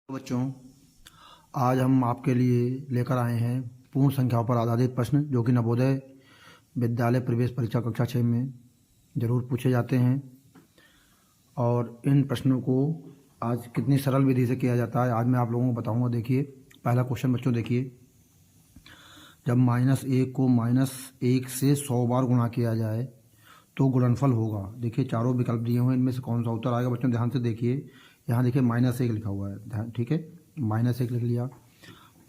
बच्चों, आज हम आपके लिए लेकर आए हैं पूर्ण संख्याओं पर आधारित प्रश्न जो कि नवोदय विद्यालय प्रवेश परीक्षा कक्षा 6 में ज़रूर पूछे जाते हैं। और इन प्रश्नों को आज कितनी सरल विधि से किया जाता है आज मैं आप लोगों को बताऊंगा। देखिए, पहला क्वेश्चन बच्चों देखिए, जब -1 को -1 से 100 बार गुणा किया जाए तो गुणनफल होगा। देखिए, चारों विकल्प दिए हुए हैं, इनमें से कौन सा उत्तर आएगा। बच्चों ध्यान से देखिए, यहाँ देखिए -1 लिखा हुआ है, ध्यान, ठीक है, -1 लिख लिया।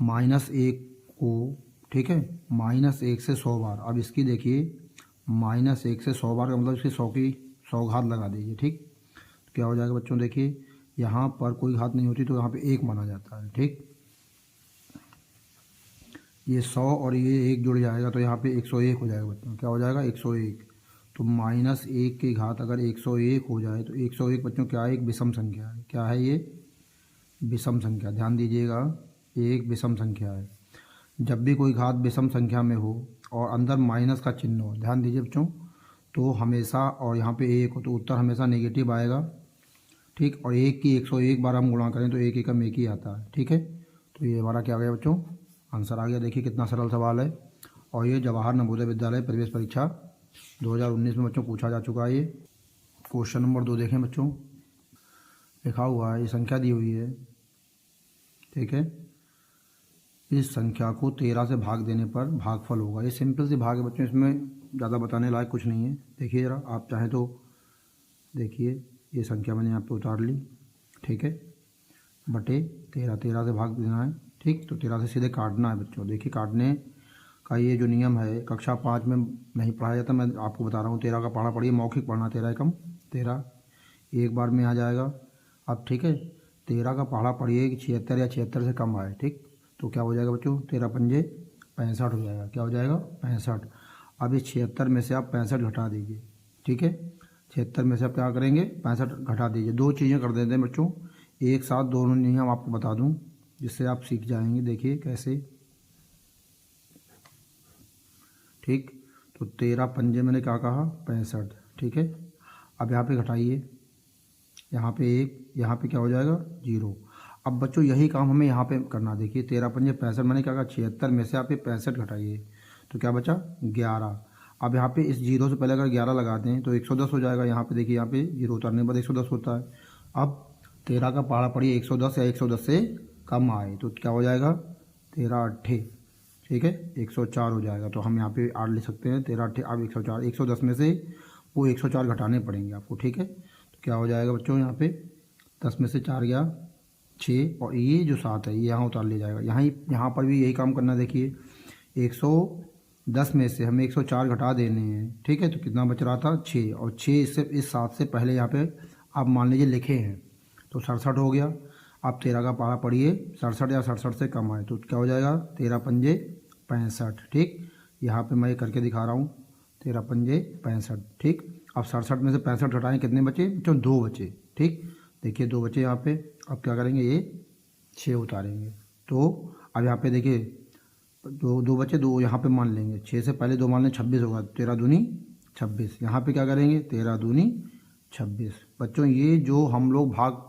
-1 को, ठीक है, -1 से 100 बार। अब इसकी देखिए, -1 से 100 बार का मतलब इसकी 100 घात लगा दीजिए। ठीक, तो क्या हो जाएगा बच्चों, देखिए यहाँ पर कोई घात नहीं होती तो यहाँ पे 1 माना जाता है। ठीक, ये 100 और ये 1 जुड़ जाएगा तो यहाँ पे 101 हो जाएगा बच्चों। क्या हो जाएगा, 101। तो -1 की घात अगर 101 हो जाए तो 101 बच्चों क्या है, एक विषम संख्या है। क्या है ये, विषम संख्या। ध्यान दीजिएगा, एक विषम संख्या है। जब भी कोई घात विषम संख्या में हो और अंदर माइनस का चिन्ह हो, ध्यान दीजिए बच्चों, तो हमेशा, और यहाँ पे 1 हो तो उत्तर हमेशा नेगेटिव आएगा। ठीक, और 1 की 101 बार हम गुणा करें तो 1 एकम 1 ही आता है। ठीक है, तो ये हमारा क्या आ गया बच्चों, आंसर आ गया। देखिए कितना सरल सवाल है, और ये जवाहर नवोदय विद्यालय प्रवेश परीक्षा 2019 में बच्चों पूछा जा चुका है। ये क्वेश्चन नंबर 2 देखें बच्चों, लिखा हुआ है, ये संख्या दी हुई है, ठीक है, इस संख्या को 13 से भाग देने पर भागफल होगा। ये सिंपल सी भाग है बच्चों, इसमें ज़्यादा बताने लायक कुछ नहीं है। देखिए ज़रा, आप चाहें तो देखिए, ये संख्या मैंने यहाँ पे उतार ली, ठीक है, बटे 13 से भाग देना है। ठीक, तो 13 से सीधे काटना है बच्चों। देखिए, काटने का ये जो नियम है कक्षा 5 में नहीं पढ़ाया जाता, मैं आपको बता रहा हूँ। 13 का पढ़ना पड़िए, मौखिक पढ़ना। 13 एकम 13 एक बार में आ जाएगा। अब ठीक है, 13 का पढ़ा पढ़िए कि 76 या 76 से कम आए। ठीक, तो क्या हो जाएगा बच्चों, 13 पंजे 65 हो जाएगा। क्या हो जाएगा, 65। अब इस 76 में से आप 65 घटा दीजिए। ठीक है, 76 में से आप क्या करेंगे, 65 घटा दीजिए। दो चीज़ें कर देते हैं बच्चों, एक साथ दोनों नियम आपको बता दूं जिससे आप सीख जाएंगे। देखिए कैसे, ठीक, तो 13 पंजे मैंने क्या कहा, 65। ठीक है, अब यहाँ पे घटाइए, यहाँ पे 1, यहाँ पे क्या हो जाएगा, 0। अब बच्चों यही काम हमें यहाँ पे करना। देखिए 13 पंजे 65, मैंने क्या कहा, 76 में से आप ये 65 घटाइए तो क्या बचा, 11। अब यहाँ पे इस 0 से पहले अगर 11 लगा दें तो 110 हो जाएगा। यहाँ पे देखिए, यहाँ पे 0 उतारने के बाद 110 होता है। अब 13 का पहाड़ा पड़िए 110 या 110 से कम आए तो क्या हो जाएगा, 13 अट्ठे, ठीक है, 104 हो जाएगा। तो हम यहाँ पे 8 लिख सकते हैं, 13 अट्ठे। अब 104, 110 में से वो 104 घटाने पड़ेंगे आपको। ठीक है, तो क्या हो जाएगा बच्चों, यहाँ पे 10 में से 4 गया 6, और ये जो 7 है ये यहाँ उतार ले जाएगा। यहाँ पर भी यही काम करना। देखिए 110 में से हमें 104 घटा देने हैं। ठीक है, तो कितना बच रहा था, 6, और 6 इससे इस 7 से पहले यहाँ पे आप मान लीजिए लिखे हैं तो 67 हो गया। आप 13 का पहाड़ा पढ़िए, 67 या 67 से कम आए तो क्या हो जाएगा, 13 पंजे 65। ठीक, यहाँ पे मैं ये करके दिखा रहा हूँ, 13 पंजे 65। ठीक, अब 67 में से 65 घटाएं, कितने बचे बच्चों, 2 बचे। ठीक, देखिए 2 बचे यहाँ पे। अब क्या करेंगे, ये 6 उतारेंगे तो अब यहाँ पे देखिए 2 बचे, 2 यहाँ पे मान लेंगे, 6 से पहले 2 मान लें, 26 होगा। 13 दूनी 26, यहाँ पे क्या करेंगे, 13 दूनी 26। बच्चों ये जो हम लोग भाग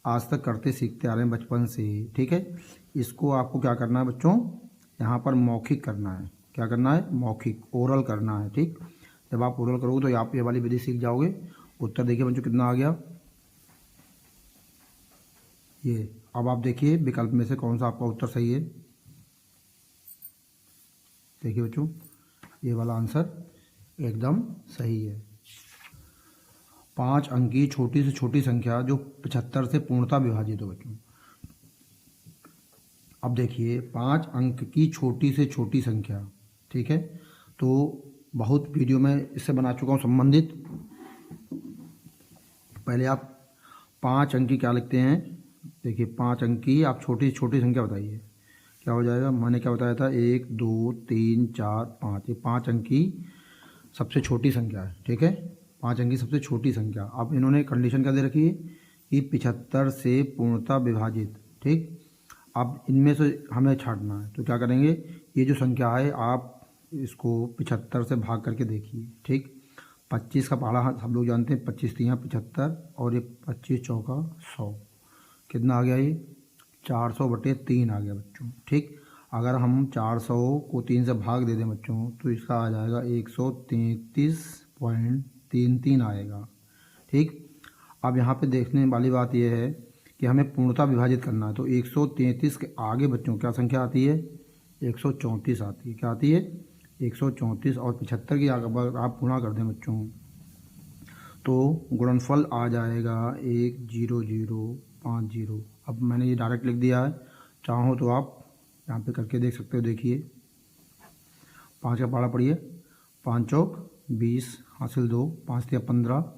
आज तक करते सीखते आ रहे हैं बचपन से ही, ठीक है, इसको आपको क्या करना है बच्चों, यहाँ पर मौखिक करना है। क्या करना है, मौखिक, ओरल करना है। ठीक, जब आप ओरल करोगे तो आप ये वाली विधि सीख जाओगे। उत्तर देखिए बच्चों कितना आ गया, ये। अब आप देखिए विकल्प में से कौन सा आपका उत्तर सही है। देखिए बच्चों, ये वाला आंसर एकदम सही है। 5 अंक की छोटी से छोटी संख्या जो 75 से पूर्णतः विभाजित हो बच्चों। अब देखिए 5 अंक की छोटी से छोटी संख्या, ठीक है, तो बहुत वीडियो में इससे बना चुका हूँ संबंधित। पहले आप 5 अंक की क्या लिखते हैं, देखिए 5 अंक की आप छोटी से छोटी संख्या बताइए, क्या हो जाएगा। मैंने क्या बताया था, 1 2 3 4 5, ये 5 अंक की सबसे छोटी संख्या है। ठीक है, 5 अंक की सबसे छोटी संख्या। अब इन्होंने कंडीशन क्या दे रखी है कि 75 से पूर्णतः विभाजित। ठीक, अब इनमें से हमें छांटना है तो क्या करेंगे, ये जो संख्या है आप इसको 75 से भाग करके देखिए। ठीक, 25 का पहाड़ा हम लोग जानते हैं, 25 3 75, और ये 25 चौका 100, कितना आ गया ये 400/3 आ गया बच्चों। ठीक, अगर हम 400 को 3 से भाग दे दें बच्चों तो इसका आ जाएगा 133.33 आएगा। ठीक, अब यहाँ पे देखने वाली बात यह है कि हमें पूर्णतः विभाजित करना है, तो 133 के आगे बच्चों क्या संख्या आती है? 134 आती है। क्या आती है? 134 और 75 की अगर आप गुणा कर दें बच्चों तो गुणनफल आ जाएगा 10050। अब मैंने ये डायरेक्ट लिख दिया है, चाहो तो आप यहाँ पे करके देख सकते हो। देखिए 5 का पहाड़ा पढ़िए, 5 चौक 20 हासिल 2, 5 तिया 15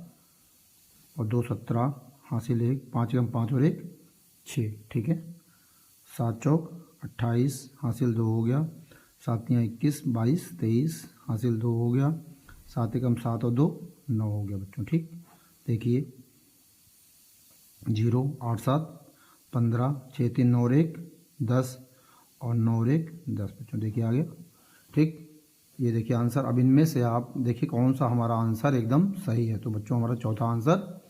और 2 17 हासिल 1, 5 कम 5 और 1 6। ठीक है, 7 चौक 28 हासिल 2 हो गया, 7 तिया 21 22 23 हासिल 2 हो गया, 7 कम 7 और 2 9 हो गया बच्चों। ठीक, देखिए 0 8 7 15 6 3 9 और 1 10 और 9 और 1 10 बच्चों। देखिए आ गया। ठीक, ये देखिए आंसर। अब इनमें से आप देखिए कौन सा हमारा आंसर एकदम सही है। तो बच्चों हमारा चौथा आंसर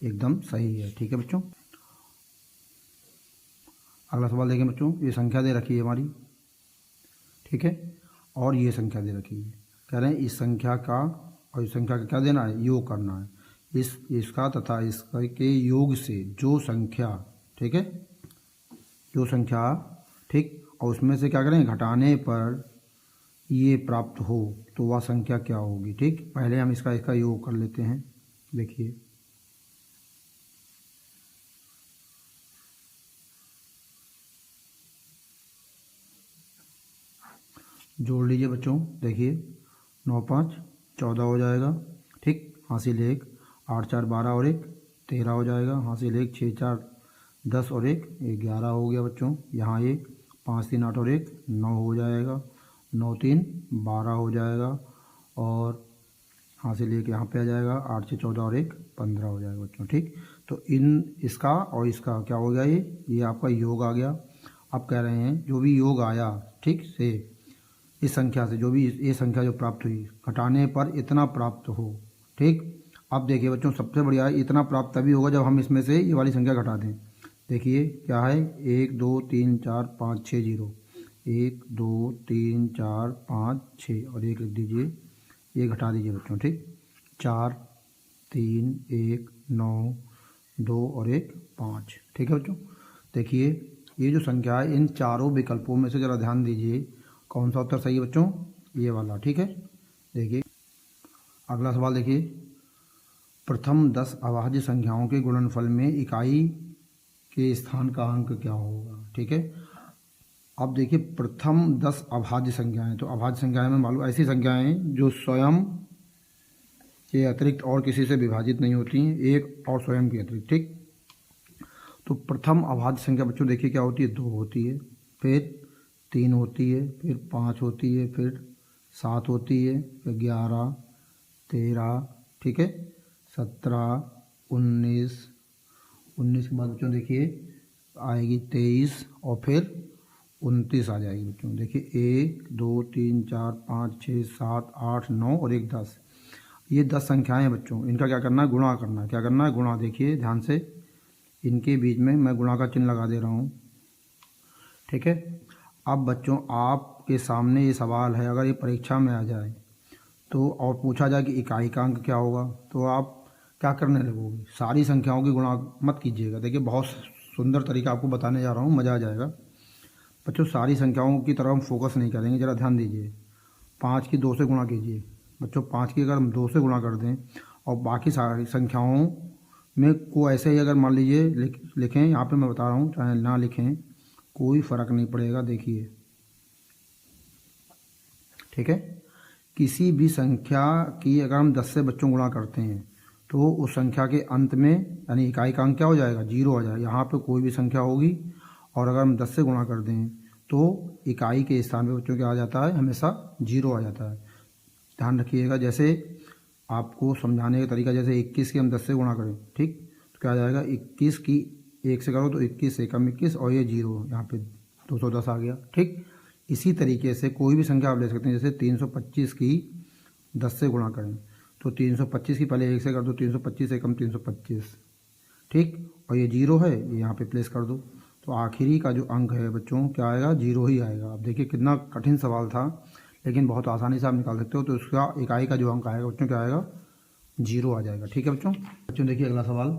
एकदम सही है। ठीक है बच्चों, अगला सवाल देखें बच्चों। ये संख्या दे रखी है हमारी, ठीक है, और ये संख्या दे रखी है। कह रहे हैं इस संख्या का और इस संख्या का क्या देना है? योग करना है। इसका तथा इसके योग से जो संख्या, ठीक है, जो संख्या, ठीक, और उसमें से क्या करें? घटाने पर ये प्राप्त हो तो वह संख्या क्या होगी? ठीक, पहले हम इसका योग कर लेते हैं। देखिए जोड़ लीजिए बच्चों। देखिए 9 5 14 हो जाएगा। ठीक, हासिल 1, 8 4 12 और 1 13 हो जाएगा, हासिल 1, 6 4 10 और 1 11 हो गया बच्चों। यहाँ 1 5 3 8 और 1 9 हो जाएगा, 9 3 12 हो जाएगा और हासिल 1 यहाँ पे आ जाएगा, 8 6 14 और 1 15 हो जाएगा बच्चों। ठीक, तो इसका और इसका क्या हो गया? ये आपका योग आ गया। अब कह रहे हैं जो भी योग आया, ठीक, से इस संख्या से जो भी ये संख्या जो प्राप्त हुई, घटाने पर इतना प्राप्त हो। ठीक, अब देखिए बच्चों सबसे बढ़िया है, इतना प्राप्त तभी होगा जब हम इसमें से ये वाली संख्या घटा दें। देखिए क्या है? 1 2 3 4 5 6 0, 1 2 3 4 5 6 और 1 लिख दीजिए, ये घटा दीजिए बच्चों। ठीक, 4 3 1 9 2 और 1 5। ठीक है बच्चों, देखिए ये जो संख्या है इन चारों विकल्पों में से ज़रा ध्यान दीजिए कौन सा उत्तर सही है बच्चों? ये वाला। ठीक है, देखिए अगला सवाल देखिए। प्रथम 10 अभाज्य संख्याओं के गुणनफल में इकाई के स्थान का अंक क्या होगा? ठीक है, अब देखिए प्रथम 10 अभाज्य संख्याएं, तो अभाज्य संख्याएं में मालूम ऐसी संख्याएं जो स्वयं के अतिरिक्त और किसी से विभाजित नहीं होती हैं, एक और स्वयं के अतिरिक्त। ठीक, तो प्रथम अभाज्य संख्या बच्चों देखिए क्या होती है? 2 होती है, फिर 3 होती है, फिर 5 होती है, फिर 7 होती है, फिर 11 13, ठीक है, 17 19 के बाद बच्चों देखिए आएगी 23 और फिर 29 आ जाएगी बच्चों। देखिए 1 2 3 4 5 6 7 8 9 और 1 10। ये 10 संख्याएं हैं बच्चों, इनका क्या करना है? गुणा करना है। क्या करना है? गुणा। देखिए ध्यान से, इनके बीच में मैं गुणा का चिन्ह लगा दे रहा हूँ। ठीक है, अब बच्चों आपके सामने ये सवाल है, अगर ये परीक्षा में आ जाए तो और पूछा जाए कि इकाई का अंक क्या होगा, तो आप क्या करने लगोगे? सारी संख्याओं की गुणा मत कीजिएगा। देखिए बहुत सुंदर तरीका आपको बताने जा रहा हूँ, मज़ा आ जाएगा बच्चों। सारी संख्याओं की तरफ हम फोकस नहीं करेंगे, ज़रा ध्यान दीजिए। 5 की 2 से गुणा कीजिए बच्चों। 5 की अगर हम 2 से गुणा कर दें और बाकी सारी संख्याओं में को ऐसे ही अगर मान लीजिए लिखें, यहाँ पे मैं बता रहा हूँ, चाहे ना लिखें कोई फ़र्क नहीं पड़ेगा। देखिए ठीक है, किसी भी संख्या की अगर हम 10 से बच्चों गुणा करते हैं तो उस संख्या के अंत में यानी इकाई का अंक क्या हो जाएगा? 0 हो जाएगा। यहाँ पे कोई भी संख्या होगी और अगर हम 10 से गुणा कर दें तो इकाई के स्थान पे बच्चों क्या आ जाता है? हमेशा 0 आ जाता है। ध्यान रखिएगा, जैसे आपको समझाने का तरीका, जैसे 21 की हम 10 से गुणा करें, ठीक, तो क्या आ जाएगा? 21 की 1 से करो तो 21 से कम 21 और ये 0, यहाँ पे 210 आ गया। ठीक, इसी तरीके से कोई भी संख्या आप ले सकते हैं। जैसे 325 की 10 से गुणा करें तो 325 की पहले 1 से कर दो, 325 से कम 325, ठीक, और ये 0 है, ये यहाँ पे प्लेस कर दो। तो आखिरी का जो अंक है बच्चों क्या आएगा, 0 ही आएगा। अब देखिए कितना कठिन सवाल था, लेकिन बहुत आसानी से आप निकाल सकते हो। तो उसका इकाई का जो अंक आएगा बच्चों क्या आएगा, 0 आ जाएगा। ठीक है बच्चों देखिए अगला सवाल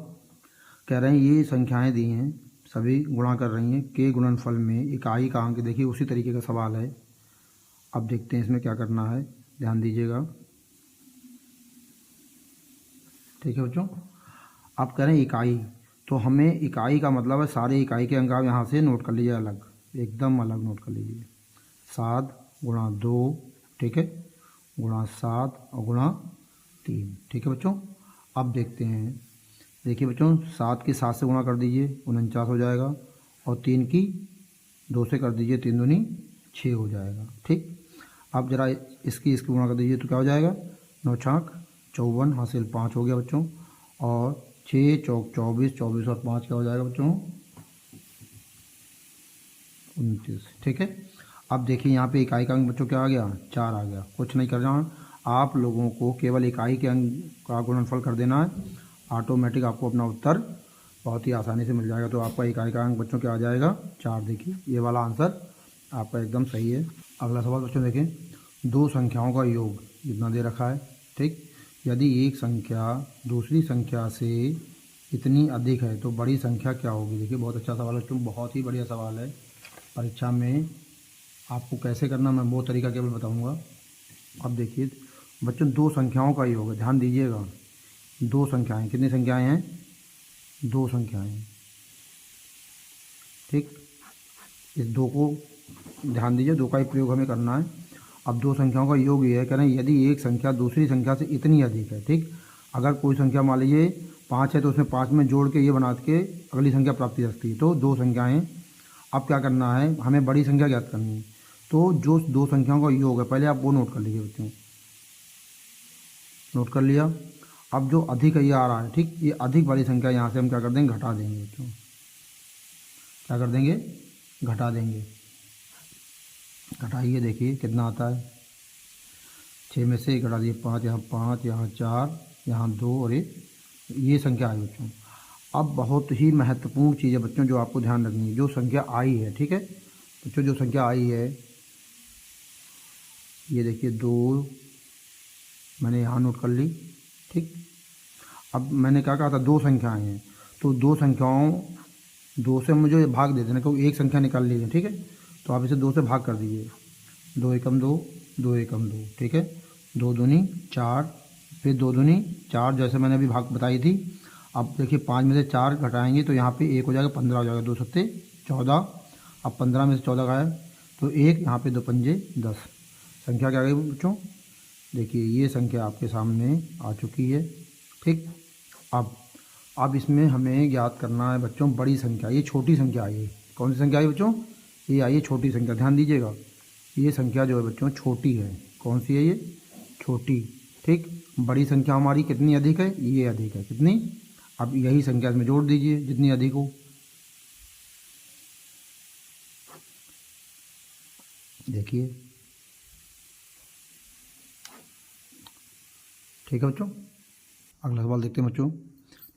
कह रहे हैं ये संख्याएं दी हैं, सभी गुणा कर रही हैं, के गुणनफल में इकाई का अंक। देखिए उसी तरीके का सवाल है। अब देखते हैं इसमें क्या करना है, ध्यान दीजिएगा। ठीक है बच्चों, आप कह रहे हैं इकाई, तो हमें इकाई का मतलब है सारे इकाई के अंक आप यहाँ से नोट कर लीजिए, अलग, एकदम अलग नोट कर लीजिए। 7 गुणा 2, ठीक है, गुणा 7 और गुणा 3। ठीक है बच्चों, अब देखते हैं। देखिए बच्चों 7 की 7 से गुणा कर दीजिए, 49 हो जाएगा, और 3 की 2 से कर दीजिए, 3 दूनी 6 हो जाएगा। ठीक, अब जरा इसकी गुणा कर दीजिए तो क्या हो जाएगा, 9 छाक 54 हासिल 5 हो गया बच्चों, और 6 चौक 24, 24 और 5 क्या हो जाएगा बच्चों, 29। ठीक है, अब देखिए यहाँ पे इकाई का अंक बच्चों क्या आ गया, 4 आ गया। कुछ नहीं करना, आप लोगों को केवल इकाई के अंक का गुणनफल कर देना है, ऑटोमेटिक आपको अपना उत्तर बहुत ही आसानी से मिल जाएगा। तो आपका इकाई का अंक बच्चों क्या आ जाएगा, 4। देखिए ये वाला आंसर आपका एकदम सही है। अगला सवाल बच्चों देखें, दो संख्याओं का योग जितना दे रखा है। ठीक, यदि एक संख्या दूसरी संख्या से इतनी अधिक है तो बड़ी संख्या क्या होगी। देखिए बहुत अच्छा सवाल है बच्चों, बहुत ही बढ़िया सवाल है। परीक्षा में आपको कैसे करना मैं वो तरीका केवल बताऊंगा। अब देखिए बच्चों दो संख्याओं का योग है, ध्यान दीजिएगा। दो संख्याएं, कितनी संख्याएं हैं, 2 संख्याएं। ठीक, इस 2 को ध्यान दीजिए, 2 का ही प्रयोग हमें करना है। अब 2 संख्याओं का योग ये है, कह रहे हैं यदि एक संख्या दूसरी संख्या से इतनी अधिक है। ठीक, अगर कोई संख्या मान लीजिए 5 है तो उसमें 5 में जोड़ के ये बना के अगली संख्या प्राप्त की जा सकती है। तो 2 संख्याएं, अब क्या करना है, हमें बड़ी संख्या ज्ञात करनी है। तो जो 2 संख्याओं का योग है पहले आप वो नोट कर लीजिए बच्चों, नोट कर लिया। अब जो अधिक है ये आ रहा है, ठीक, ये अधिक वाली संख्या यहाँ से हम क्या कर देंगे, घटा देंगे बच्चों। क्या कर देंगे, घटा देंगे। घटाइए, देखिए कितना आता है, 6 में से घटा दिए 5, यहाँ 5, यहाँ 4, यहाँ 2 और ये संख्या आई बच्चों। अब बहुत ही महत्वपूर्ण चीज़ है बच्चों जो आपको ध्यान रखनी है, जो संख्या आई है। ठीक है बच्चों, जो संख्या आई है ये देखिए 2 मैंने यहाँ नोट कर ली। ठीक, अब मैंने क्या कहा था, 2 संख्याएं हैं, तो 2 संख्याओं 2 से मुझे भाग दे देना, क्योंकि एक संख्या निकाल लीजिए। ठीक है, तो आप इसे 2 से भाग कर दीजिए, 2 एकम 2, 2 एकम 2। ठीक है, 2 दूनी 4, फिर 2 दूनी 4 जैसे मैंने अभी भाग बताई थी। अब देखिए 5 में से 4 घटाएंगे तो यहाँ पे 1 हो जाएगा, 15 हो जाएगा, 2 सत्ते 14। अब 15 में से 14 का है तो 1, यहाँ पे 2 पंजे 10। संख्या क्या आ गई बच्चों, देखिए ये संख्या आपके सामने आ चुकी है। ठीक, अब इसमें हमें ज्ञात करना है बच्चों बड़ी संख्या। ये छोटी संख्या आई है, कौन सी संख्या आई बच्चों, ये आई है छोटी संख्या। ध्यान दीजिएगा, ये संख्या जो है बच्चों छोटी है। कौन सी है ये, छोटी। ठीक, बड़ी संख्या हमारी कितनी अधिक है, ये अधिक है, कितनी। अब यही संख्या इसमें जोड़ दीजिए जितनी अधिक हो। देखिए, ठीक है बच्चों, अगला सवाल देखते हैं बच्चों।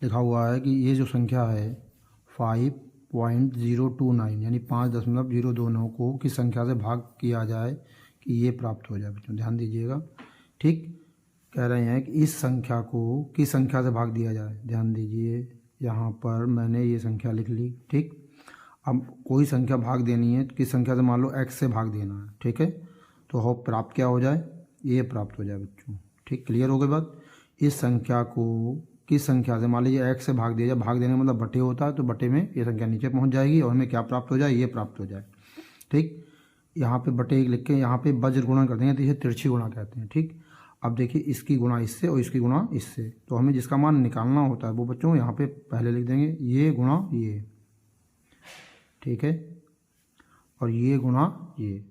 लिखा हुआ है कि ये जो संख्या है 5.029 यानी 5.029 को किस संख्या से भाग किया जाए कि ये प्राप्त हो जाए बच्चों, ध्यान दीजिएगा। ठीक, कह रहे हैं कि इस संख्या को किस संख्या से भाग दिया जाए। ध्यान दीजिए, यहाँ पर मैंने ये संख्या लिख ली। ठीक, अब कोई संख्या भाग देनी है, किस संख्या से, मान लो x से भाग देना है। ठीक है, तो हो प्राप्त क्या हो जाए, ये प्राप्त हो जाए बच्चों। ठीक, क्लियर हो गई बात। इस संख्या को किस संख्या से, मान लीजिए x से भाग दिया जाए, भाग देने का मतलब बटे होता है, तो बटे में ये संख्या नीचे पहुंच जाएगी और हमें क्या प्राप्त हो जाए, ये प्राप्त हो जाए। ठीक, यहाँ पे बटे 1 लिख के यहाँ पे वज्र गुणा कर देंगे तो इसे तिरछी गुणा कहते हैं। ठीक, अब देखिए इसकी गुणा इससे और इसकी गुणा इससे, तो हमें जिसका मान निकालना होता है वो बच्चों यहाँ पे पहले लिख देंगे, ये गुणा ये। ठीक है, और ये गुणा ये।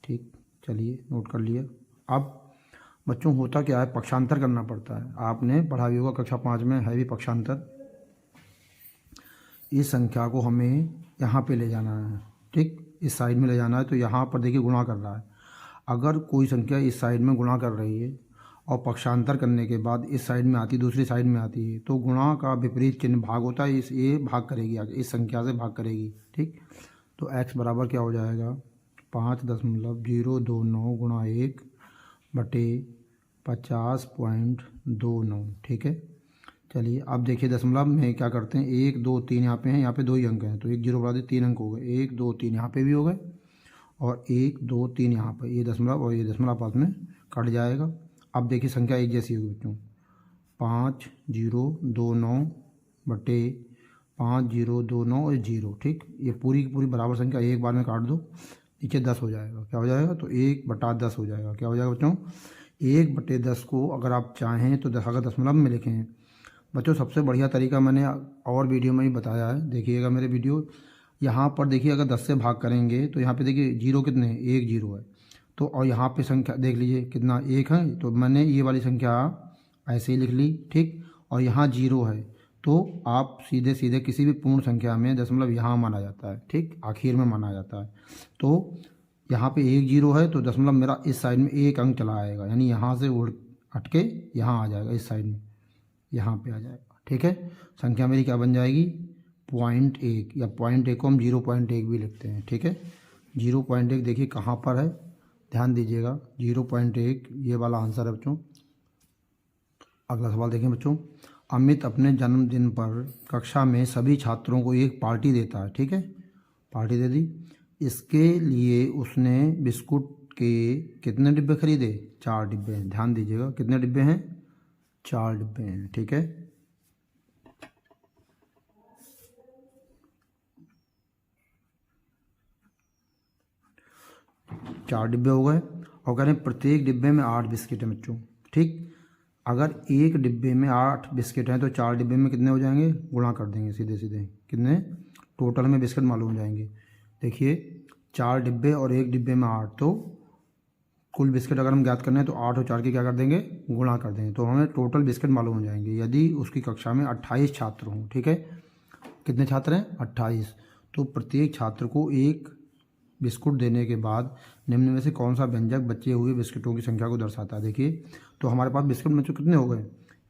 ठीक, चलिए नोट कर लिया। अब बच्चों होता क्या है, पक्षांतर करना पड़ता है। आपने पढ़ा भी होगा कक्षा 5 में है भी पक्षांतर। इस संख्या को हमें यहाँ पे ले जाना है। ठीक, इस साइड में ले जाना है, तो यहाँ पर देखिए गुणा कर रहा है। अगर कोई संख्या इस साइड में गुणा कर रही है और पक्षांतर करने के बाद इस साइड में आती, दूसरी साइड में आती है, तो गुणा का विपरीत चिन्ह भाग होता है, इस ये भाग करेगी आगे, इस संख्या से भाग करेगी। ठीक, तो x बराबर क्या हो जाएगा 5.029 गुणा 1 बटे 50.29। ठीक है, चलिए अब देखिए दशमलव में क्या करते हैं, 1 2 3 यहाँ पे हैं, यहाँ पे 2 ही अंक हैं, तो एक जीरो बढ़ा दे, 3 अंक हो गए, 1 2 3 यहाँ पे भी हो गए और 1 2 3 यहाँ पर, ये दशमलव और ये दशमलव आपस में कट जाएगा। अब देखिए संख्या एक जैसी होगी बच्चों, 5029 बटे 5029 और 0। ठीक, ये पूरी की पूरी बराबर संख्या एक बार में काट दो, नीचे 10 हो जाएगा, क्या हो जाएगा, तो 1/10 हो जाएगा। क्या हो जाएगा बच्चों, 1/10 को अगर आप चाहें तो अगर दशमलव में लिखें बच्चों, सबसे बढ़िया तरीका मैंने और वीडियो में ही बताया है, देखिएगा मेरे वीडियो। यहाँ पर देखिए अगर 10 से भाग करेंगे तो यहाँ पे देखिए जीरो कितने हैं, 1 0 है, तो और यहाँ पे संख्या देख लीजिए कितना 1 है, तो मैंने ये वाली संख्या ऐसे ही लिख ली। ठीक, और यहाँ 0 है, तो आप सीधे सीधे किसी भी पूर्ण संख्या में दशमलव यहाँ माना जाता है। ठीक, आखिर में माना जाता है, तो यहाँ पे 1 0 है, तो दशमलव मेरा इस साइड में एक अंक चला आएगा, यानी यहाँ से उड़ हट के यहाँ आ जाएगा, इस साइड में यहाँ पे आ जाएगा। ठीक है, संख्या मेरी क्या बन जाएगी 0.1, या 0.1 को हम 0.1 भी लिखते हैं। ठीक है, 0.1 देखिए कहाँ पर है, ध्यान दीजिएगा, 0.1 ये वाला आंसर है बच्चों। अगला सवाल देखें बच्चों, अमित अपने जन्मदिन पर कक्षा में सभी छात्रों को एक पार्टी देता है। ठीक है, पार्टी दे दी, इसके लिए उसने बिस्कुट के कितने डिब्बे खरीदे, 4 डिब्बे हैं। ध्यान दीजिएगा कितने डिब्बे हैं, 4 डिब्बे हैं। ठीक है, चार डिब्बे हो गए, और कह रहे हैं प्रत्येक डिब्बे में 8 बिस्किट हैं बच्चों। ठीक, अगर एक डिब्बे में 8 बिस्किट हैं तो 4 डिब्बे में कितने हो जाएंगे, गुणा कर देंगे सीधे सीधे, कितने टोटल में बिस्किट मालूम हो जाएंगे। देखिए 4 डिब्बे और एक डिब्बे में 8, तो कुल बिस्किट अगर हम ज्ञात करने हैं तो 8 और 4 की क्या कर देंगे, गुणा कर देंगे, तो हमें टोटल बिस्किट मालूम हो जाएंगे। यदि उसकी कक्षा में 28 छात्र हों, ठीक है, कितने छात्र हैं 28, तो प्रत्येक छात्र को एक बिस्कुट देने के बाद निम्न में से कौन सा व्यंजक बचे हुए बिस्किटों की संख्या को दर्शाता है। देखिए तो हमारे पास बिस्कुट बच्चों कितने हो गए,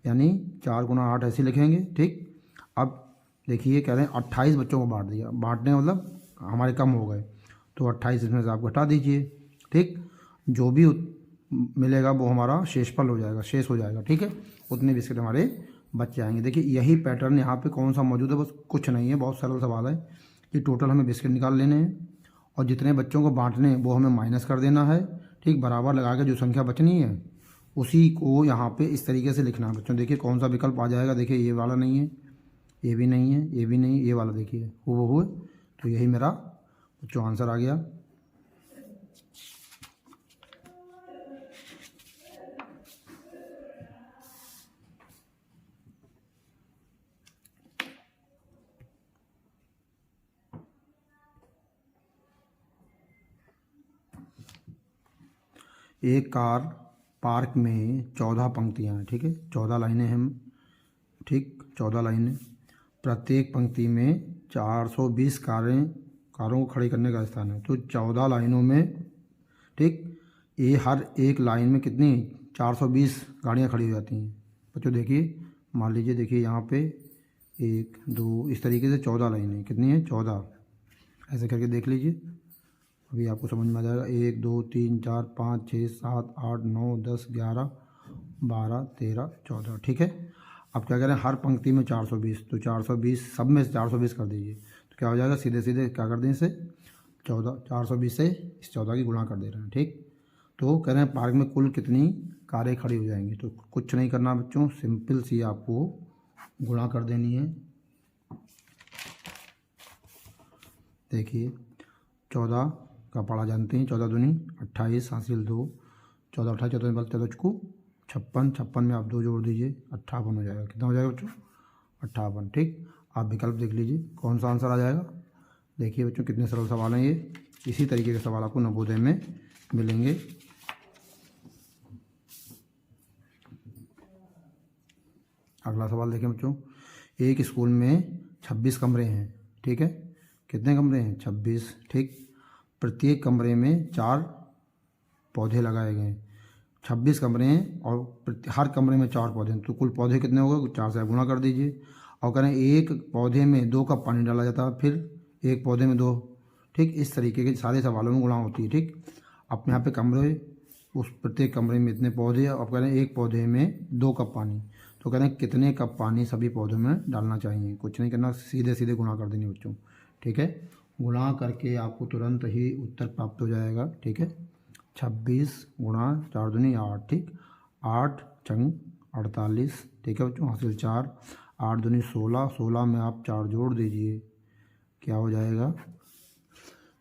यानी 4 × 8 ऐसे लिखेंगे। ठीक, अब देखिए कह रहे हैं 28 बच्चों को बांट दिया, बांटने मतलब हमारे कम हो गए, तो 28 इसमें से आप घटा दीजिए। ठीक, जो भी मिलेगा वो हमारा शेषफल हो जाएगा, शेष हो जाएगा। ठीक है, उतने बिस्किट हमारे बच जाएंगे। देखिए यही पैटर्न यहाँ पे कौन सा मौजूद है, बस कुछ नहीं है, बहुत सरल सवाल है कि टोटल हमें बिस्किट निकाल लेने हैं और जितने बच्चों को बांटने हैं वो हमें माइनस कर देना है। ठीक, बराबर लगा के जो संख्या बचनी है उसी को यहाँ पे इस तरीके से लिखना है बच्चों। देखिए कौन सा विकल्प आ जाएगा, देखिए ये वाला नहीं है, ये भी नहीं है, ये भी नहीं, ये वाला देखिए वो, तो यही मेरा बच्चों आंसर आ गया। एक कार पार्क में 14 पंक्तियाँ हैं। ठीक है, 14 लाइनें हैं, ठीक 14 लाइनें, प्रत्येक पंक्ति में 420 कारों को खड़ी करने का स्थान है, तो 14 लाइनों में ठीक ये हर एक लाइन में कितनी 420 गाड़ियाँ खड़ी हो जाती हैं बच्चों। देखिए मान लीजिए, देखिए यहाँ पे 1 2 इस तरीके से 14 लाइनें, कितनी है 14, ऐसे करके देख लीजिए, अभी आपको समझ में आ जाएगा। 1 2 3 4 5 6 7 8 9 10 11 12 13 14। ठीक है, अब क्या करें, हर पंक्ति में 420, तो 420 सब में 420 कर दीजिए, तो क्या हो जाएगा, सीधे सीधे क्या कर दें इसे 420 से इस 14 की गुणा कर दे रहे हैं। ठीक, तो कह रहे हैं पार्क में कुल कितनी कारें खड़ी हो जाएंगी, तो कुछ नहीं करना बच्चों, सिंपल सी आपको गुणा कर देनी है। देखिए 14 का पढ़ा जानते हैं, 14 दूनी 28 हासिल 2, 14 28 14 14 चुकू 56, 56 में आप 2 जोड़ दीजिए 58 हो जाएगा। कितना हो जाएगा बच्चों 58। ठीक, आप विकल्प देख लीजिए कौन सा आंसर आ जाएगा। देखिए बच्चों कितने सरल सवाल हैं ये, इसी तरीके के सवाल आपको नवोदय में मिलेंगे। अगला सवाल देखें बच्चों, एक स्कूल में 26 कमरे हैं। ठीक है, कितने कमरे हैं 26। ठीक, प्रत्येक कमरे में 4 पौधे लगाए गए हैं, 26 कमरे हैं और हर कमरे में 4 पौधे हैं, तो कुल पौधे कितने हो गए? 4 से गुणा कर दीजिए। और करें एक पौधे में 2 कप पानी डाला जाता है, फिर एक पौधे में 2। ठीक, इस तरीके के सारे सवालों में गुणा होती है। ठीक, अब यहाँ पे कमरे, उस प्रत्येक कमरे में इतने पौधे, अब कह रहे हैं एक पौधे में 2 कप पानी, तो कह रहे हैं कितने कप पानी सभी पौधों में डालना चाहिए। कुछ नहीं करना, सीधे सीधे गुणा कर देंगे बच्चों। ठीक है, गुणा करके आपको तुरंत ही उत्तर प्राप्त हो जाएगा। ठीक है, 26 गुणा 4 दूनी 8। ठीक, 8 चंग 48। ठीक है बच्चों, हासिल 4। 8 दूनी 16, 16 में आप 4 जोड़ दीजिए, क्या हो जाएगा?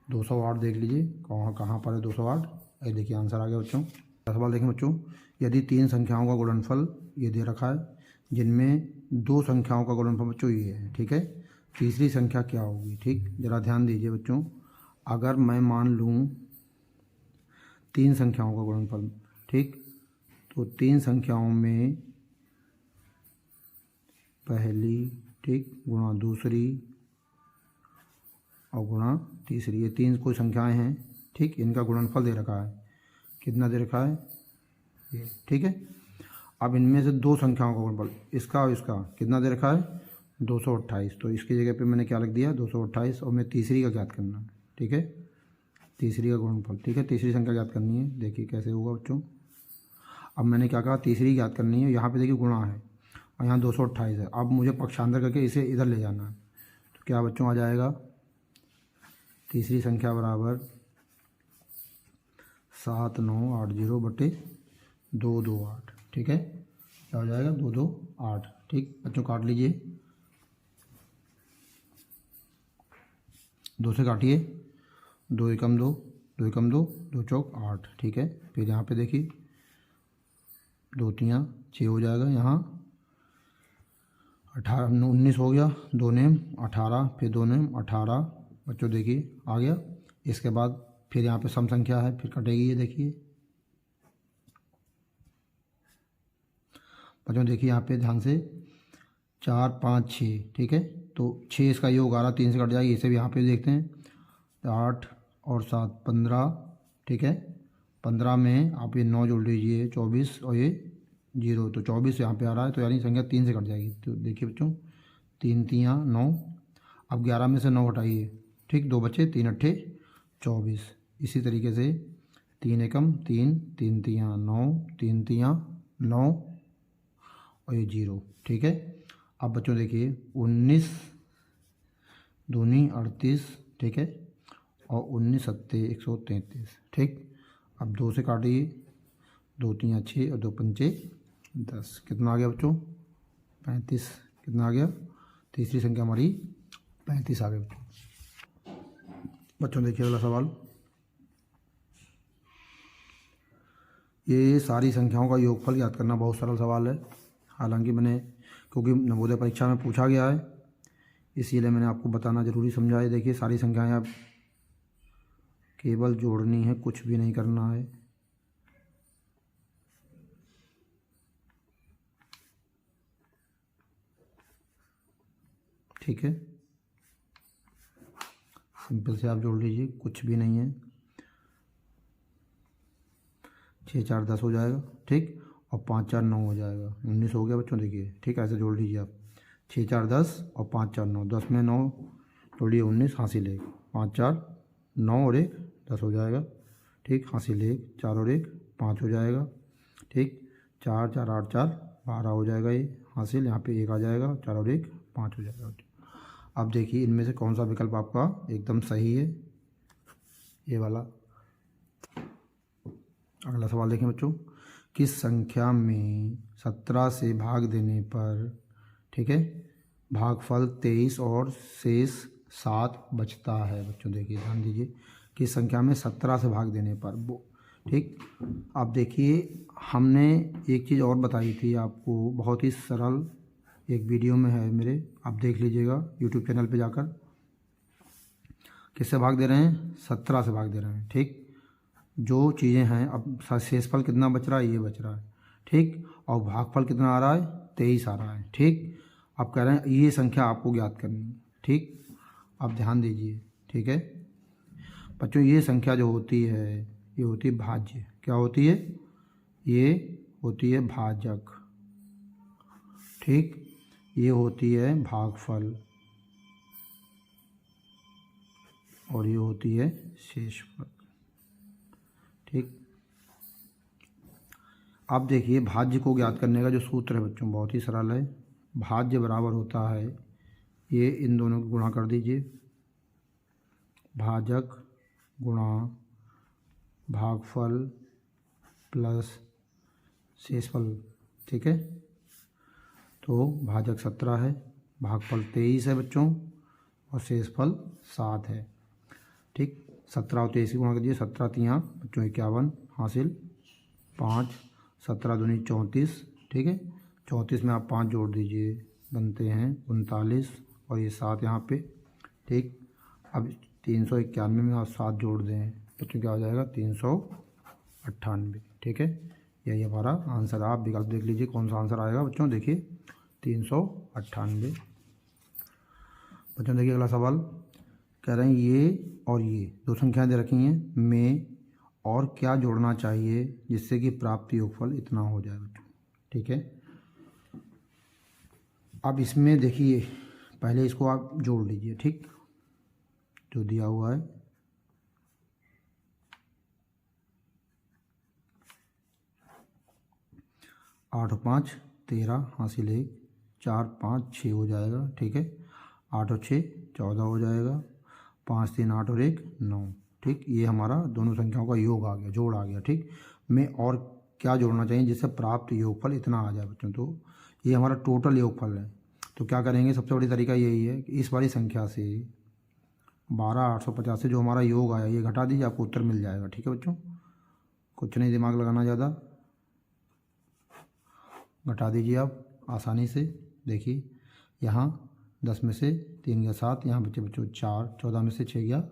208। देख लीजिए कहाँ कहाँ पर है 208। ये देखिए आंसर आ गया बच्चों। सवाल देखें बच्चों, यदि 3 संख्याओं का गुणनफल ये दे रखा है, जिनमें 2 संख्याओं का गुणनफल बच्चों ये है। ठीक है, तीसरी संख्या क्या होगी? ठीक, जरा ध्यान दीजिए बच्चों। अगर मैं मान लूँ 3 संख्याओं का गुणनफल, ठीक, तो 3 संख्याओं में पहली, ठीक, गुणा दूसरी और गुणा तीसरी, ये 3 कोई संख्याएं हैं। ठीक, इनका गुणनफल दे रखा है, कितना दे रखा है? ये। ठीक है, अब इनमें से 2 संख्याओं का गुणनफल, इसका और इसका, कितना दे रखा है? 228। तो इसकी जगह पे मैंने क्या लिख दिया? 228। और मैं तीसरी का ज्ञात करना है। ठीक है, तीसरी का गुणनफल। ठीक है, तीसरी संख्या ज्ञात करनी है। देखिए कैसे होगा बच्चों। अब मैंने क्या कहा? तीसरी ज्ञात करनी है। यहाँ पे देखिए गुणा है और यहाँ 228 है। अब मुझे पक्षांतर करके इसे इधर ले जाना है, तो क्या बच्चों आ जाएगा? तीसरी संख्या बराबर 7980/228। ठीक है, क्या हो जाएगा? 228। ठीक बच्चों, काट लीजिए, 2 से काटिए, 2 एकम 2, 2 एकम 2, 2 चौक 8। ठीक है, फिर यहाँ पे देखिए 2 तियाँ 6 हो जाएगा, यहाँ 18 19 हो गया, 2 नेम 18, फिर 2 नेम 18। बच्चों देखिए आ गया। इसके बाद फिर यहाँ पे सम संख्या है, फिर कटेगी, ये देखिए बच्चों। देखिए यहाँ पे ध्यान से 4 5 6। ठीक है, तो 6 इसका योग आ रहा, 3 से कट जाएगी, इसे भी यहाँ पे देखते हैं। 8 और 7 15। ठीक है, 15 में आप ये 9 जोड़ लीजिए, 24, और ये 0, तो 24 यहाँ पे आ रहा है, तो यानी संख्या 3 से कट जाएगी। तो देखिए बच्चों, 3 तियाँ 9। अब 11 में से 9 हटाइए। ठीक, 2 बचे, 3 अट्ठे 24। इसी तरीके से 3 एकम 3, 3 तियाँ 9, 3 तियाँ 9 और ये 0। ठीक है, अब बच्चों देखिए 19 दूनी 38। ठीक है, और 19 सत्ते 133। ठीक, अब 2 से काटिए, 2 तियाँ 6 और 2 पंचे 10। कितना आ गया बच्चों? 35। कितना आ गया? तीसरी संख्या हमारी 35 आ गई बच्चों। बच्चों देखिए अगला सवाल। ये सारी संख्याओं का योगफल याद करना बहुत सरल सवाल है। हालांकि मैंने, क्योंकि नवोदय परीक्षा में पूछा गया है, इसीलिए मैंने आपको बताना ज़रूरी समझा है। देखिए सारी संख्याएं आप केवल जोड़नी है, कुछ भी नहीं करना है। ठीक है, सिंपल से आप जोड़ लीजिए, कुछ भी नहीं है। 6 4 10 हो जाएगा। ठीक, और 5 4 9 हो जाएगा, 19 हो गया बच्चों। देखिए ठीक, ऐसे जोड़ लीजिए आप। 6 4 10 और 5 4 9, 10 में 9 जोड़िए 19, हासिल 1। 5 4 9 और 1 10 हो जाएगा। ठीक, हासिल 1, 4 और 1 5 हो जाएगा। ठीक, 4 4 8 4 12 हो जाएगा, ये हासिल। यहाँ पे 1 आ जाएगा, 4 और 1 5 हो जाएगा। अब देखिए इनमें से कौन सा विकल्प आपका एकदम सही है? ये वाला। अगला सवाल देखें बच्चों, किस संख्या में 17 से भाग देने पर, ठीक है, भागफल 23 और शेष 7 बचता है? बच्चों देखिए ध्यान दीजिए, किस संख्या में 17 से भाग देने पर वो। ठीक, अब देखिए हमने एक चीज़ और बताई थी आपको, बहुत ही सरल, एक वीडियो में है मेरे, आप देख लीजिएगा यूट्यूब चैनल पे जाकर। किससे भाग दे रहे हैं? 17 से भाग दे रहे हैं। ठीक, जो चीज़ें हैं, अब शेषफल कितना बच रहा है? ये बच रहा है। ठीक, और भागफल कितना आ रहा है? 23 आ रहा है। ठीक, अब कह रहे हैं ये संख्या आपको ज्ञात करनी है। ठीक, अब ध्यान दीजिए। ठीक है बच्चों, ये संख्या जो होती है, ये होती है भाज्य। क्या होती है? ये होती है भाजक, ठीक, ये होती है भागफल और ये होती है शेषफल, ठीक। अब देखिए भाज्य को ज्ञात करने का जो सूत्र है बच्चों बहुत ही सरल है। भाज्य बराबर होता है, ये इन दोनों को गुणा कर दीजिए, भाजक गुणा भागफल प्लस शेषफल, ठीक है। तो भाजक 17 है, भागफल 23 है बच्चों और शेषफल 7 है, ठीक। 17 और 23 गुणा कर दिए, 17 तियाँ बच्चों 51 हासिल, 5 17 दूनी 34, ठीक है। 34 में आप 5 जोड़ दीजिए, बनते हैं 39 और ये 7 यहाँ पे, ठीक। अब 391 में आप 7 जोड़ दें बच्चों क्या हो जाएगा 398, ठीक है। यही हमारा आंसर। आप विकल्प देख लीजिए कौन सा आंसर आएगा बच्चों, देखिए 398। बच्चों देखिए अगला सवाल कह रहे हैं ये और ये दो संख्याएं दे रखी हैं, में और क्या जोड़ना चाहिए जिससे कि प्राप्त योगफल इतना हो जाए बच्चों, ठीक है। अब इसमें देखिए पहले इसको आप जोड़ लीजिए, ठीक, जो दिया हुआ है, आठ 5 13 हासिल 1, 4 5 6 हो जाएगा, ठीक है। 8 और 6 14 हो जाएगा, 5 3 8 और 1 9, ठीक। ये हमारा दोनों संख्याओं का योग आ गया, जोड़ आ गया, ठीक। में और क्या जोड़ना चाहिए जिससे प्राप्त योगफल इतना आ जाए बच्चों, तो ये हमारा टोटल योगफल है। तो क्या करेंगे, सबसे बड़ी तरीका यही है कि इस वाली संख्या से 12,850 से जो हमारा योग आया ये घटा दीजिए, आपको उत्तर मिल जाएगा, ठीक है बच्चों। कुछ नहीं दिमाग लगाना ज़्यादा, घटा दीजिए आप आसानी से। देखिए यहाँ 10 में से 3 गया 7, यहाँ बच्चे बच्चों 4, 14 में से 6 गया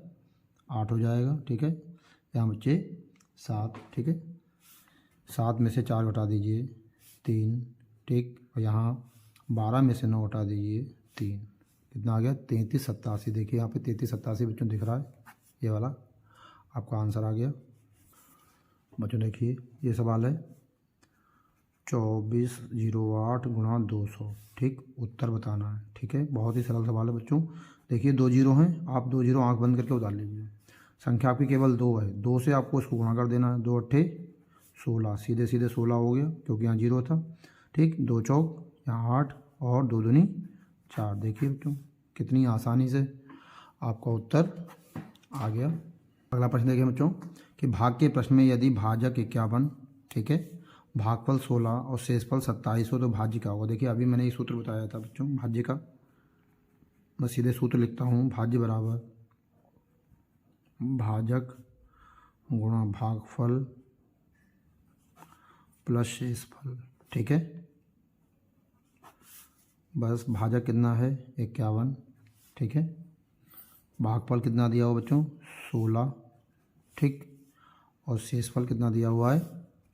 8 हो जाएगा, ठीक है। यहाँ बच्चे 7, ठीक है। 7 में से 4 घटा दीजिए 3, ठीक। और यहाँ 12 में से 9 घटा दीजिए 3, कितना आ गया 33 87। देखिए यहाँ पे 33 87 बच्चों दिख रहा है, ये वाला आपका आंसर आ गया बच्चों। देखिए ये सवाल है 2408 गुणा 200, ठीक, उत्तर बताना है, ठीक है। बहुत ही सरल सवाल है बच्चों। देखिए 2 जीरो हैं, आप 2 जीरो आंख बंद करके उतार लीजिए। संख्या आपकी केवल 2 है, 2 से आपको इसको गुणा कर देना है, 2 अट्ठे 16, सीधे सीधे 16 हो गया क्योंकि यहाँ जीरो था, ठीक। 2 चौक यहाँ 8 और 2 दूनी 4। देखिए बच्चों कितनी आसानी से आपका उत्तर आ गया। अगला प्रश्न देखिए बच्चों कि भाग के प्रश्न में यदि भाजक 51, ठीक है, भागफल 16 और शेषफल 27 हो तो भाज्य क्या होगा। देखिए अभी मैंने ये सूत्र बताया था बच्चों भाज्य का, मैं सीधे सूत्र लिखता हूँ, भाज्य बराबर भाजक गुणा भागफल प्लस शेषफल, ठीक है। बस भाजक कितना है 51, ठीक है। भागफल कितना दिया हुआ बच्चों 16, ठीक। और शेषफल कितना दिया हुआ है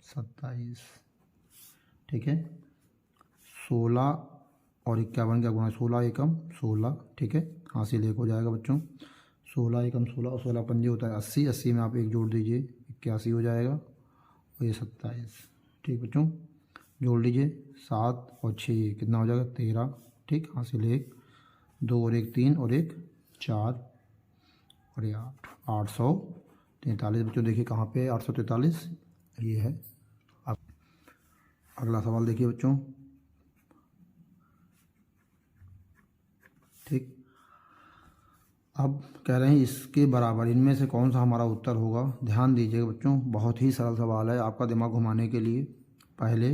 27, ठीक है। 16 और 51 क्या गुणा 16 एकम 16, ठीक है। हासिल 1 हो जाएगा बच्चों, 16 एकम 16 और 16 पंजे होता है 80, 80 में आप 1 जोड़ दीजिए 81 हो जाएगा और ये 27, ठीक बच्चों। जोड़ लीजिए 7 और 6 कितना हो जाएगा 13, ठीक। हासिल 1, 2 और 1 3 और 1 4 और ये 8, 843 बच्चों। देखिए कहाँ पे 843, ये है। अब अगला सवाल देखिए बच्चों, ठीक। अब कह रहे हैं इसके बराबर इनमें से कौन सा हमारा उत्तर होगा। ध्यान दीजिएगा बच्चों, बहुत ही सरल सवाल है आपका दिमाग घुमाने के लिए। पहले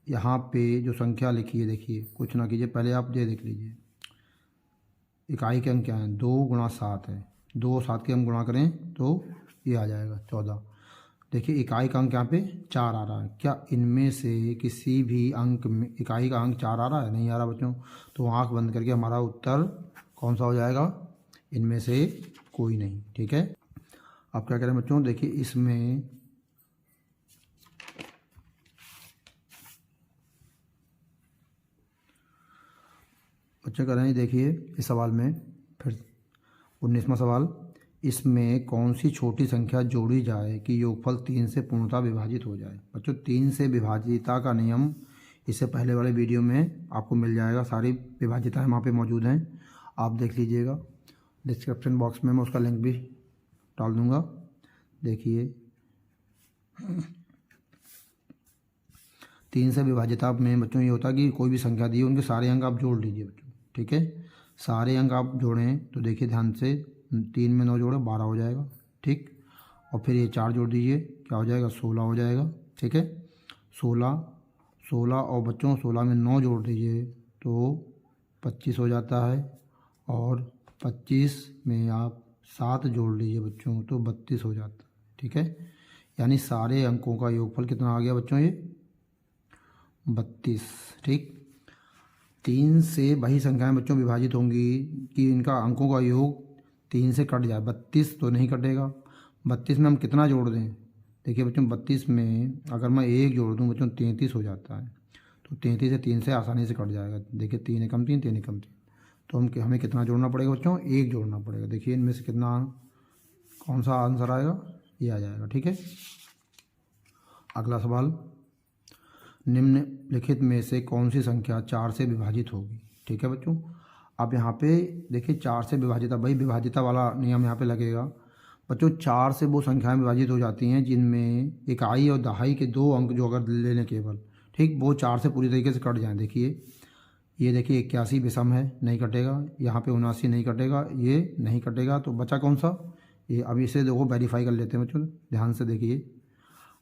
यहाँ पे जो संख्या लिखी है देखिए, कुछ ना कीजिए, पहले आप ये देख लीजिए इकाई के अंक क्या हैं, 2 गुणा 7 है, 2 और 7 के हम गुणा करें तो ये आ जाएगा 14। देखिए इकाई का अंक यहाँ पे 4 आ रहा है, क्या इनमें से किसी भी अंक में इकाई का अंक 4 आ रहा है, नहीं आ रहा बच्चों। तो आँख बंद करके हमारा उत्तर कौन सा हो जाएगा, इनमें से कोई नहीं, ठीक है। अब क्या करें बच्चों, देखिए इसमें बच्चे कह रहे हैं, देखिए इस सवाल में फिर 19वां सवाल, इसमें कौन सी छोटी संख्या जोड़ी जाए कि योगफल 3 से पूर्णतः विभाजित हो जाए। बच्चों 3 से विभाजिता का नियम इससे पहले वाले वीडियो में आपको मिल जाएगा, सारी विभाजिताएँ वहाँ पे मौजूद हैं, आप देख लीजिएगा। डिस्क्रिप्शन बॉक्स में मैं उसका लिंक भी डाल दूँगा, देखिए। 3 से विभाजिता में बच्चों ये होता है कि कोई भी संख्या दी है उनके सारे अंक आप जोड़ लीजिए बच्चों, ठीक है। सारे अंक आप जोड़ें तो देखिए ध्यान से, 3 में 9 जोड़े 12 हो जाएगा, ठीक। और फिर ये 4 जोड़ दीजिए, क्या हो जाएगा 16 हो जाएगा, ठीक है। 16 और बच्चों 16 में 9 जोड़ दीजिए तो 25 हो जाता है। और 25 में आप 7 जोड़ लीजिए बच्चों तो 32 हो जाता है, ठीक है। यानी सारे अंकों का योगफल कितना आ गया बच्चों, ये 32, ठीक। 3 से वही संख्याएं बच्चों विभाजित होंगी कि इनका अंकों का योग 3 से कट जाए। 32 तो नहीं कटेगा। 32 में हम कितना जोड़ दें, देखिए बच्चों 32 में अगर मैं 1 जोड़ दूं बच्चों 33 हो जाता है। तो 33 से 3 से आसानी से कट जाएगा। देखिए 3 एकम 3, 3 एकम 3, तो हमें कितना जोड़ना पड़ेगा बच्चों, 1 जोड़ना पड़ेगा। देखिए इनमें से कितना, कौन सा आंसर आएगा, ये आ जाएगा, ठीक है। अगला सवाल, निम्नलिखित में से कौन सी संख्या 4 से विभाजित होगी, ठीक है बच्चों। अब यहाँ पे देखिए 4 से विभाजिता, भाई विभाजिता वाला नियम यहाँ पे लगेगा बच्चों। 4 से वो संख्याएं विभाजित हो जाती हैं जिनमें इकाई और दहाई के 2 अंक जो अगर ले लें केवल, ठीक, वो 4 से पूरी तरीके से कट जाएं। देखिए ये देखिए 81 विषम है, नहीं कटेगा। यहाँ पे 79 नहीं कटेगा, ये नहीं कटेगा। तो बचा कौन सा, ये। अब इसे देखो वेरीफाई कर लेते हैं बच्चों, ध्यान से देखिए।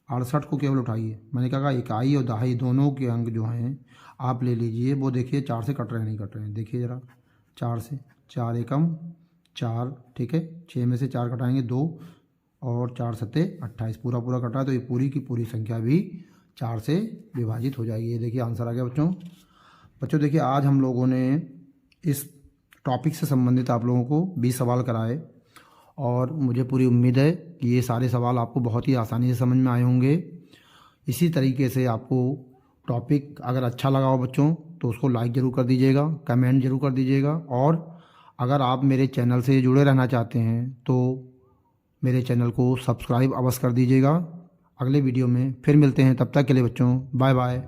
68 को केवल उठाइए, मैंने कहा इकाई और दहाई दोनों के अंक जो हैं आप ले लीजिए, वो देखिए 4 से कट रहे हैं, नहीं कट रहे हैं। देखिए ज़रा 4 से, 4 एकम 4, ठीक है। 6 में से 4 कटाएंगे 2 और 4 सत्ते 28, पूरा कटा है। तो ये पूरी की पूरी संख्या भी 4 से विभाजित हो जाएगी। ये देखिए आंसर आ गया बच्चों। देखिए आज हम लोगों ने इस टॉपिक से संबंधित आप लोगों को 20 सवाल कराए और मुझे पूरी उम्मीद है कि ये सारे सवाल आपको बहुत ही आसानी से समझ में आए होंगे। इसी तरीके से आपको टॉपिक अगर अच्छा लगा हो बच्चों तो उसको लाइक ज़रूर कर दीजिएगा, कमेंट ज़रूर कर दीजिएगा। और अगर आप मेरे चैनल से जुड़े रहना चाहते हैं तो मेरे चैनल को सब्सक्राइब अवश्य कर दीजिएगा। अगले वीडियो में फिर मिलते हैं, तब तक के लिए बच्चों बाय बाय।